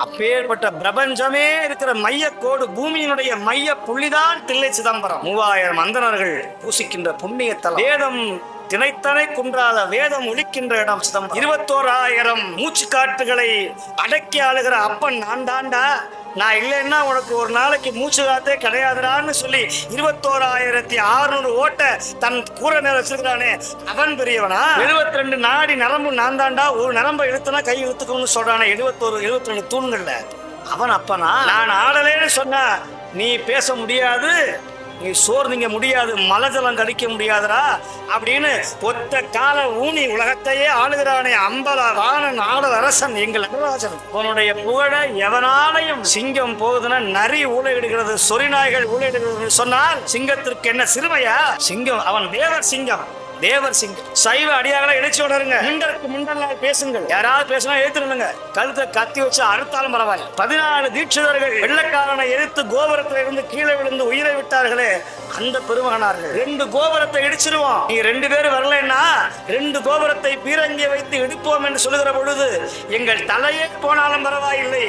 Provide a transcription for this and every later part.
அப்பேற்பட்ட பிரபஞ்சமே இருக்கிற மைய கோடு, பூமியினுடைய மைய புள்ளிதான் தில்லை சிதம்பரம். 3000 அந்தணர்கள் பூசிக்கின்ற புண்ணிய தலம். வேதம் திணைத்தனை குன்றாத வேதம் ஒலிக்கின்ற இடம் சிதம்பரம். 21,000 மூச்சு காட்டுகளை அடக்கி ஆளுகிற அப்பன் நான் தாண்டா, நான் இல்லைன்னா உனக்கு ஒரு நாளைக்கு மூச்சு காத்தே கிடையாதுடான்னு சொல்லி 21,600 ஓட்ட தன் கூரை மேல வச்சிருக்கிறானே, அவன் பெரியவனா? 72 நாடி நரம்பு நான் தாண்டா, ஒரு நரம்பை இழுத்துனா கை இழுத்துக்கும்னு சொல்றானே 72 தூண்கள்ல, அவன் அப்பனா? நான் ஆடலேன்னு சொன்னா நீ பேச முடியாது, நீ சோறு நீங்க முடியாது, மலஜலம் கடிக்க முடியாதுடா அப்படின்னு ஒத்த கால ஊனி உலகத்தையே ஆளுகிறானே அம்பல வாணன் ஆடல் அரசன் எங்கள் நடராஜன். உன்னுடைய புகழ எவனாலையும், சிங்கம் போகுதுன்னா நரி ஊழையிடுகிறது, சொரிநாய்கள் ஊழையிடுகிறது சொன்னால் சிங்கத்திற்கு என்ன சிறுமையா? சிங்கம் அவன் தேவர் சிங்கம், தேவர் சிங்கம். சைவ அடியார்களை இணைச்சு உணருங்க, முண்டருக்கு முண்டனால் பேசுங்கள், யாராவது பேசினா எழுத்துருங்க, கழுத்தை கத்தி வச்சு அறுத்தாலும் பரவாயில்ல. 14 தீட்சிதர்கள் வெள்ளக்காரனை எதிர்த்து கோபுரத்தில் இருந்து கீழே விழுந்து உயிரை விட்டார்களே, அந்த பெருமகனார்கள். 2 கோபுரத்தை இடிச்சிருவோம், நீ 2 பேர் வரலன்னா 2 கோபுரத்தை பீரங்கி வைத்து இடிப்போம் என்று சொல்லுகிற பொழுது எங்கள் தலையே போனாலும் பரவாயில்லை,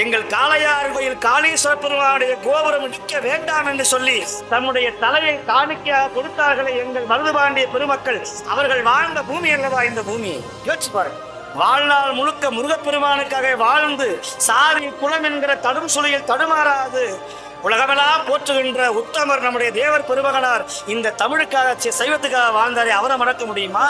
எங்கள் காளையார் கோயில் காளீஸ்வர பெருமானுடைய கோபுரம் இடிக்க வேண்டாம் என்று சொல்லி தம்முடைய தலையை காணிக்கையாக கொடுத்தார்களே எங்கள் மருதுபாண்டிய பெருமக்கள். அவர்கள் வாழ்ந்த பூமி அல்லவா இந்த பூமி? யோசிச்சு பாருங்க. வாழ்நாள் முழுக்க முருகப்பெருமானுக்காக வாழ்ந்து சாதி குலம் என்கிற தடும் சுழியில் தடுமாறாது உலகமெல்லாம் போற்றுகின்ற உத்தமர் நம்முடைய தேவர் பெருமகனார் இந்த தமிழுக்காக சைவத்துக்காக வாழ்ந்தாரே, அவரை மறக்க முடியுமா?